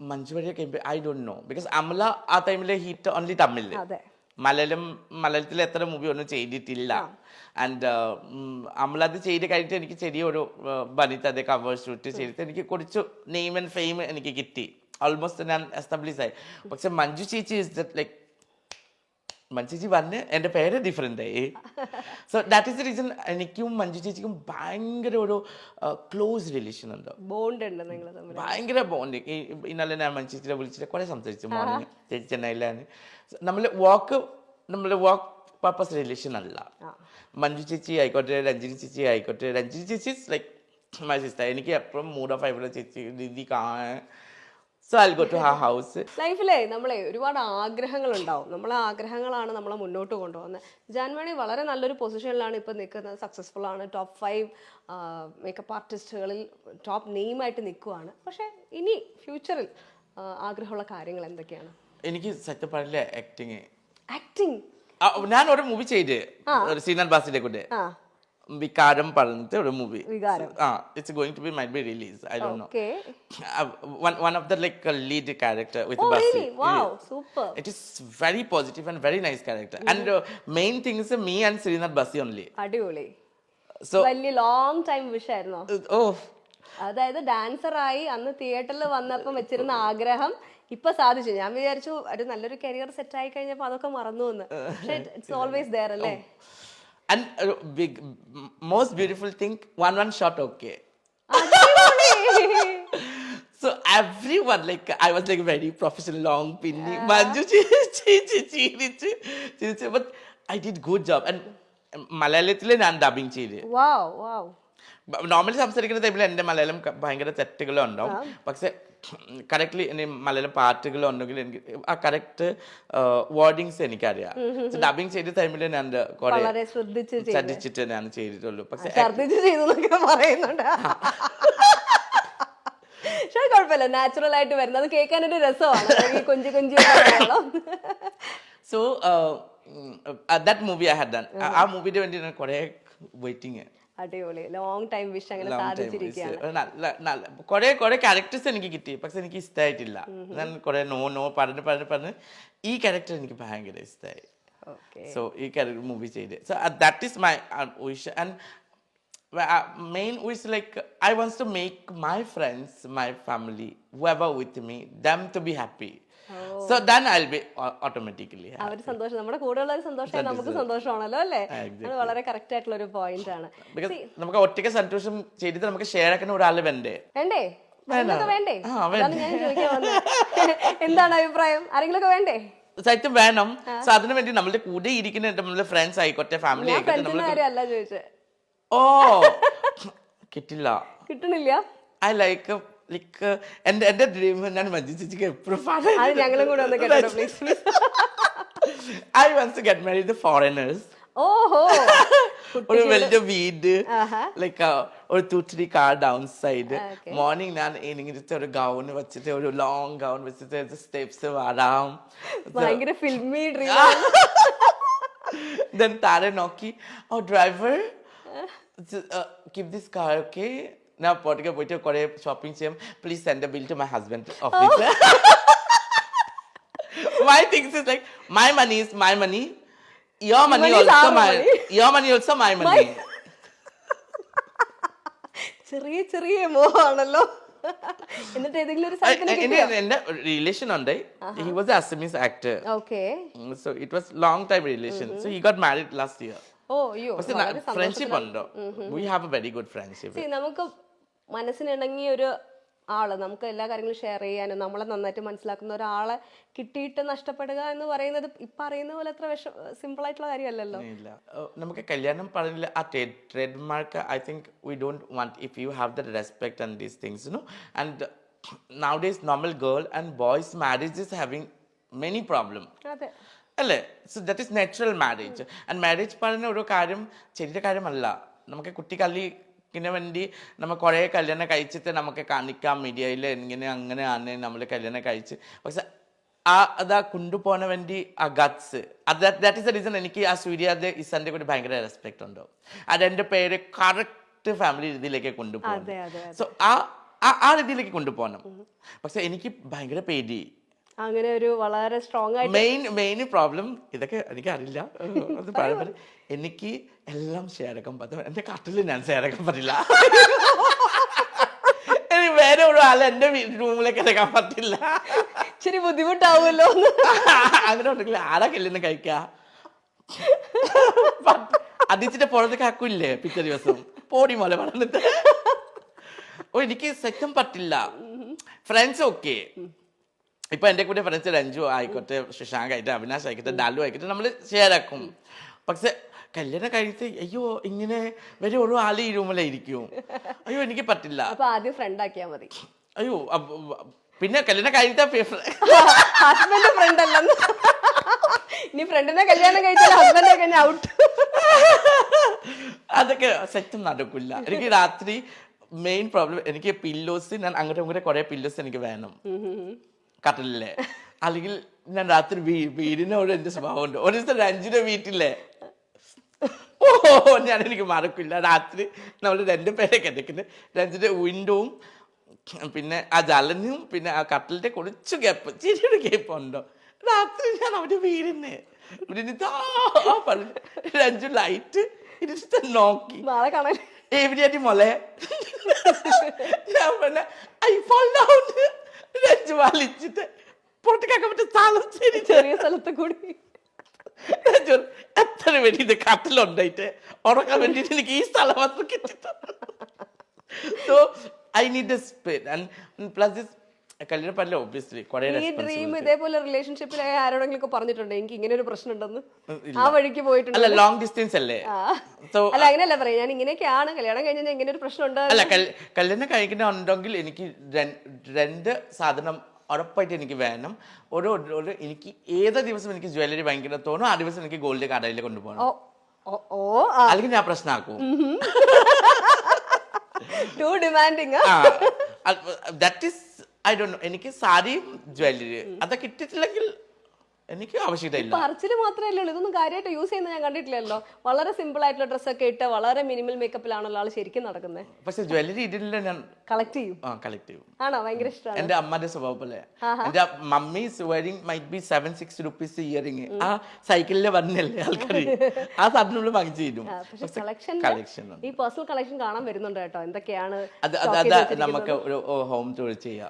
Manju Warrier I don't no because Amala ആ ടൈമിലെ hit only തമിഴിൽ. മലയാളത്തിൽ എത്ര മൂവി ഒന്നും ചെയ്തിട്ടില്ല. ആൻഡ് അമല അത് ചെയ്ത് കഴിഞ്ഞിട്ട് എനിക്ക് ചെറിയൊരു ബനിതയുടെ കവർ ഷൂട്ട് ചെയ്തിട്ട് എനിക്ക് കുറച്ച് നെയിം ആൻഡ് ഫെയിം എനിക്ക് കിട്ടി. ഓൾമോസ്റ്റ് ഞാൻ എസ്റ്റാബ്ലിഷ് ആയി. പക്ഷെ മഞ്ജു ചേച്ചി ഇസ് ദറ്റ് ലൈക്ക് മഞ്ജു ചേച്ചി വന്ന് എൻ്റെ പേര് ഡിഫറെൻ്റ് ആയി. So that is the reason എനിക്കും മഞ്ജു ചേച്ചിക്കും ഭയങ്കര ഒരു ക്ലോസ് റിലേഷൻ ഉണ്ട്, ഭയങ്കര ബോണ്ട്. ഇന്നലെ ഞാൻ മഞ്ജു ചേച്ചിയെ വിളിച്ചിട്ട് കുറേ സംസാരിച്ചു. മോർണിംഗ് ചേച്ചി ചെന്നൈയിലാണ്. നമ്മൾ വർക്ക് പർപ്പസ് റിലേഷൻ അല്ല. മഞ്ജു ചേച്ചി ആയിക്കോട്ടെ, രഞ്ജിനി ചേച്ചി ആയിക്കോട്ടെ, രഞ്ജിനി ചേച്ചി ലൈക്ക് മൈ സിസ്റ്റർ. എനിക്ക് എപ്പോഴും മൂഡ് ഓഫ് ആയിട്ടുള്ള ചേച്ചി രീതി കാണാൻ. So I go to her house. ലൈഫിലെ നമ്മളെ ഒരുപാട് ആഗ്രഹങ്ങൾ ഉണ്ടാവും. നമ്മളെ ആഗ്രഹങ്ങളാണ് നമ്മളെ മുന്നോട്ട് കൊണ്ടുപോകുന്നത്. ജാൻമണി വളരെ നല്ലൊരു പൊസിഷനിലാണ് ഇപ്പം നിൽക്കുന്നത്. സക്സസ്ഫുൾ ആണ്. ടോപ്പ് 5 മേക്കപ്പ് ആർട്ടിസ്റ്റുകളിൽ ടോപ്പ് നെയിമായിട്ട് നിൽക്കുവാണ്. പക്ഷെ ഇനി ഫ്യൂച്ചറിൽ ആഗ്രഹമുള്ള കാര്യങ്ങൾ എന്തൊക്കെയാണ്? എനിക്ക് സത്യം പറഞ്ഞില്ല ആക്ടിങ്. ഞാൻ ഒരു മൂവി ചെയ്ത് സീനൽ ബാസിന്റെ കൂടെ വികാരം പറഞ്ഞിട്ട് ഒരു movie. It's going to be might be released. I don't know. One of the like lead character with Basi. Really? Wow, super. It is very positive and very nice character. And main thing is me and Srinath Basi only. അടിപൊളി. So വലിയ long time wish ആയിരുന്നോ? Oh. അതായത് ഡാൻസറായി അന്ന് തിയേറ്ററിൽ വന്നപ്പം വെച്ചിരുന്ന ആഗ്രഹം ഇപ്പൊ സാധിച്ചു. ഞാൻ വിചാരിച്ചു ഒരു നല്ലൊരു കരിയർ സെറ്റ് ആയി കഴിഞ്ഞപ്പോ അതൊക്കെ മറന്നു എന്ന്. പക്ഷെ ഇറ്റ്സ് ഓൾവേസ് ദേർ അല്ലേ? And most beautiful thing, one shot okay. So everyone like I was like very professional, long pinny Manju but I did good job. And മലയാളത്തിലെ ഞാൻ ഡബിങ് ചെയ്ത്. നോർമലി സംസാരിക്കുന്ന ടൈമിൽ എൻ്റെ മലയാളം ഭയങ്കര തെറ്റുകളും ഉണ്ടാവും. പക്ഷെ കറക്റ്റ്ലി മലയാളം പാട്ടുകൾ ഉണ്ടെങ്കിൽ എനിക്ക് ആ കറക്റ്റ് വേർഡിങ്സ് എനിക്കറിയാം. ഡബിങ് ചെയ്ത ടൈമിൽ ഞാൻ കുറെ ശ്രദ്ധിച്ചിട്ട് ഞാൻ ചെയ്തിട്ടുള്ളൂ. പക്ഷെ കുഴപ്പമില്ല, നാച്ചുറൽ ആയിട്ട് വരുന്നത് കേൾക്കാനൊരു രസമാണ്. കൊഞ്ചി കൊഞ്ചി. So that movie I had done. ആ മൂവിയുടെ വേണ്ടി ഞാൻ കുറെ വെയിറ്റിംഗ്. അടിപൊളി. ലോങ് ടൈം വിഷ് അങ്ങനെ സാധിച്ചിരിക്കുകയാണ്. കുറെ ക്യാരക്ടേഴ്സ് എനിക്ക് കിട്ടി, പക്ഷെ എനിക്ക് ഇഷ്ടമായിട്ടില്ല. ഞാൻ കുറെ നോ പറഞ്ഞ് ഈ ക്യാരക്ടർ എനിക്ക് ഭയങ്കര ഇഷ്ടമായി. സോ ഈ ക്യാരക്ടർ മൂവി ചെയ്ത്. So that is my wish. And main wish like I want to make my friends, my family, whoever with me, them to be happy. So then I'll be automatically happy. അവര് സന്തോഷം, നമ്മുടെ കൂടെയുള്ള സന്തോഷം നമുക്ക് സന്തോഷമാണല്ലോ അല്ലേ? അത് വളരെ കറക്റ്റ് ആയിട്ടുള്ള ഒരു പോയിന്റ് ആണ്. നമുക്ക് ഒറ്റയ്ക്ക് സന്തോഷം ചെയ്തിട്ട് നമുക്ക് ഷെയർ ആക്കാൻ ഒരാള് വേണ്ടേ? വേണ്ടേ? ഞാൻ ചോദിക്കാൻ വന്നത് എന്താണ് അഭിപ്രായം? ആരെങ്കിലും ഒക്കെ വേണ്ടേ? സത്യം വേണം. സോ അതിനു വേണ്ടി നമ്മളുടെ കൂടെ ഇരിക്കുന്ന നമ്മുടെ ഫ്രണ്ട്സ് ആയിക്കോട്ടെ, ഫാമിലി ആയിക്കോട്ടെ. അല്ല ചോദിച്ചത്. കിട്ടില്ല, കിട്ടണില്ല. ഐ ലൈക്ക് എന്റെ ഡ്രീം ഞാൻ മഞ്ജു ചേച്ചിക്ക് എപ്പോഴും ഞങ്ങളും കൂടെ ഒന്ന് കേട്ടോ please. I want to get married foreigners. ഓഹോ. ഒരു വലിയ വീട്, ലൈക്ക് ഒരു 2-3 കാർ ഡൗൺ സൈഡ്. മോർണിംഗ് ഞാൻ ഇങ്ങനത്തെ ഒരു ഗൗൺ വെച്ചിട്ട്, ഒരു ലോങ് ഗൗൺ വെച്ചിട്ട് സ്റ്റെപ്സ് വരാം. ഭയങ്കര ഫിൽമി ഡ്രീം. Then താരെ നോക്കി, ഓ driver keep this car, okay? Now പോയിട്ട് പോയിട്ട് കുറെ ഷോപ്പിംഗ് ചെയ്യും. Please send the bill to my husband office. My things is like my money is my money. Your money also my money. ചെറിയ മോഹാണല്ലോ. എന്നിട്ട് ഏതെങ്കിലും ഒരു എന്റെ റിലേഷൻ ഉണ്ട്. He was an Assamese actor. Okay. So it was long time relation. So he got married last year. Friendship ഉണ്ടോ? We have a very good friendship. നമുക്ക് മനസ്സിനിണങ്ങിയ ഒരു ആള്, നമുക്ക് എല്ലാ കാര്യങ്ങളും ഷെയർ ചെയ്യാനും നമ്മളെ നന്നായിട്ട് മനസ്സിലാക്കുന്ന ഒരാളെ കിട്ടിയിട്ട് നഷ്ടപ്പെടുക എന്ന് പറയുന്നത് ഇപ്പൊ അറിയുന്ന പോലെ അത്ര സിമ്പിൾ ആയിട്ടുള്ള കാര്യമല്ലല്ലോ. നമുക്ക് കല്യാണം പറഞ്ഞില്ല ആ trade mark. I think we don't want if you have the respect and these things, you know. And nowadays normal girl and boys marriage is having many problem. അല്ലേ? So that is natural marriage. And marriage പറഞ്ഞ ഒരു കാര്യം ചെറിയ കാര്യമല്ല. നമുക്ക് കുട്ടികളിന് വേണ്ടി നമ്മൾ കുറേ കല്യാണം കഴിച്ചിട്ട് നമുക്ക് കാണിക്കാം മീഡിയയിൽ ഇങ്ങനെ അങ്ങനെയാണ് നമ്മൾ കല്യാണം കഴിച്ച്. പക്ഷെ അതാ കൊണ്ടുപോകാൻ വേണ്ടി ആ guts, that is the reason എനിക്ക് ആ സൂര്യാദ ഇസന്റെ കൂടി ഭയങ്കര റെസ്പെക്ട് ഉണ്ടോ. അതെന്റെ പേര് കറക്റ്റ് ഫാമിലി രീതിയിലേക്ക് കൊണ്ടുപോകും. സോ ആ രീതിയിലേക്ക് കൊണ്ടുപോകണം. പക്ഷെ എനിക്ക് ഭയങ്കര പേടി. അങ്ങനെ ഒരു വളരെ സ്ട്രോങ് ആയിട്ട് മെയിൻ പ്രോബ്ലം ഇതൊക്കെ എനിക്ക് അറിയില്ല, അത് പറയാൻ എനിക്ക് എല്ലാം ഷെയർ ആക്കാൻ പറ്റും. എന്റെ കട്ടില് ഞാൻ ഷെയർ ആക്കാൻ പറ്റില്ല. എനിക്ക് വേറെ ഒരു ആൾ എന്റെ റൂമിലേക്ക് എടുക്കാൻ പറ്റില്ല. ശരി, ബുദ്ധിമുട്ടാവുമല്ലോ. അങ്ങനെ ഉണ്ടെങ്കിൽ ആരാ കല്യാണം കഴിക്കാ? അതിച്ചിട്ട് പുറത്തേക്ക് ആക്കൂല്ലേ പിറ്റേ ദിവസം പോടി മോലെ പറഞ്ഞിട്ട്. എനിക്ക് സെറ്റും പറ്റില്ല. ഫ്രണ്ട്സ് ഓക്കെ, ഇപ്പൊ എന്റെ കൂടെ ഫ്രണ്ട്സ് രഞ്ജു ആയിക്കോട്ടെ, ശശാങ്ക് ആയിട്ട്, അവിനാശ് ആയിക്കോട്ടെ, ഡാലു ആയിക്കോട്ടെ, നമ്മൾ ഷെയർ ആക്കും. പക്ഷെ കല്യാണം കഴിച്ച് അയ്യോ ഇങ്ങനെ വരെ ഓരോ ആള് ഈ റൂമിലായിരിക്കും. അയ്യോ എനിക്ക് പറ്റില്ല. അപ്പൊ ആദ്യം ഫ്രണ്ട് ആക്കിയാ മതി. അയ്യോ പിന്നെ കല്യാണം കഴിച്ച ഹസ്ബൻഡ് ഫ്രണ്ട് അല്ലെന്ന്. ഇനി ഫ്രണ്ടിനെ കല്യാണം കഴിച്ചാൽ ഹസ്ബൻഡ് കഴിഞ്ഞ ഔട്ട്. അതൊക്കെ സെറ്റും നടക്കില്ല. എനിക്ക് രാത്രി മെയിൻ പ്രോബ്ലം, എനിക്ക് പില്ലോസ്, ഞാൻ അങ്ങോട്ടും ഇങ്ങോട്ടും കുറെ പില്ലോസ് എനിക്ക് വേണം കട്ടിലേ. അല്ലെങ്കിൽ ഞാൻ രാത്രി വീടിനോട് എന്റെ സ്വഭാവമുണ്ട്. ഒരു ദിവസം രഞ്ജിന്റെ വീട്ടിലെ ഞാൻ എനിക്ക് മറക്കില്ല, രാത്രി നമ്മൾ 2 പേരെ കിടക്കുന്നത്. രഞ്ജിന്റെ വിൻഡോവും പിന്നെ ആ ജലനും പിന്നെ ആ കട്ടിലിന്റെ കുറച്ച് ഗ്യാപ്പ്, ചെറിയൊരു ഗ്യാപ്പ് ഉണ്ടോ. രാത്രി ഞാൻ അവന്റെ വീടിന് രഞ്ജു ലൈറ്റ് ഇരുട്ട് നോക്കി എവിടെയാറ്റി മോളെ. ഞാൻ പറഞ്ഞ രഞ്ജു വലിച്ചിട്ട് പുറത്തേക്കാക്കാൻ പറ്റിയ സ്ഥലം ചെറിയ സ്ഥലത്ത് കൂടി എത്ര വേണ്ടി ഇത് കട്ടിലുണ്ടായിട്ട് ഉറക്കാൻ വേണ്ടിട്ട് എനിക്ക് ഈ സ്ഥലം മാത്രം കിട്ടിയിട്ടുണ്ട്. So I need A space and plus this കല്യാണം പറ്റില്ല ഒബ്വിയസ്ലി. ഈ ഡ്രീം ഇതേപോലെ റിലേഷൻഷിപ്പിൽ ആരോടെങ്കിലും പറഞ്ഞിട്ടുണ്ടോ എനിക്ക് ഇങ്ങനെ ഒരു പ്രശ്നം ഉണ്ടെന്ന്? ആ വഴിക്ക് പോയിട്ടുണ്ട്? അല്ല, ലോങ് ഡിസ്റ്റൻസ് അല്ലേ. അല്ല അങ്ങനെയല്ല പറയാ, ഞാൻ ഇങ്ങനെയൊക്കെയാണ് കല്യാണം കഴിഞ്ഞാൽ ഇങ്ങനെ ഒരു പ്രശ്നം ഉണ്ട്. അല്ല, കല്യാണം കഴിക്കുന്നുണ്ടെങ്കിൽ എനിക്ക് 2 സാധനം ഉറപ്പായിട്ട് എനിക്ക് വേണം. എനിക്ക് ഏത് ദിവസം എനിക്ക് ജ്വല്ലറി ഭയങ്കര തോന്നും, ആ ദിവസം എനിക്ക് ഗോൾഡ് കടയിൽ കൊണ്ടുപോകണം. അല്ലെങ്കിൽ ഞാൻ പ്രശ്നമാക്കും. Too demanding. That is I don't know. എനിക്ക് സാരിയും ജ്വല്ലറി അതൊക്കെ ഇട്ടിട്ടില്ലെങ്കിൽ എനിക്ക് ആവശ്യമില്ല. പറച്ചില് മാത്രമല്ലേ ഉള്ളൂ, ഇതൊന്നും കാര്യമായിട്ട് യൂസ് ചെയ്യുന്നത് ഞാൻ കണ്ടിട്ടില്ലല്ലോ. വളരെ സിമ്പിൾ ആയിട്ടുള്ള ഡ്രസ്സൊക്കെ ഇട്ട് വളരെ മിനിമൽ മേക്കപ്പിലാണല്ലോ ആൾ ശരിക്കും നടക്കുന്നത്. പക്ഷെ ജ്വല്ലറി ഇടില്ല, ഞാൻ കളക്ട് ചെയ്യും. ആണോ? ഭയങ്കര ഇഷ്ടമാണ്. എന്റെ അമ്മന്റെ സ്വഭാവം പോലെ. എന്റെ mummy wearing might be 7-6 rupees earring. ആ സൈക്കിളിൽ വന്നല്ലേ ആൾക്കാർ, ആ സാധനം വാങ്ങിച്ചു തരും. കളക്ഷൻ ഈ പേഴ്സണൽ കളക്ഷൻ കാണാൻ വരുന്നുണ്ട് കേട്ടോ. എന്തൊക്കെയാണ് അത് നമുക്ക് ഒരു ഹോം ടൂർ ചെയ്യാം.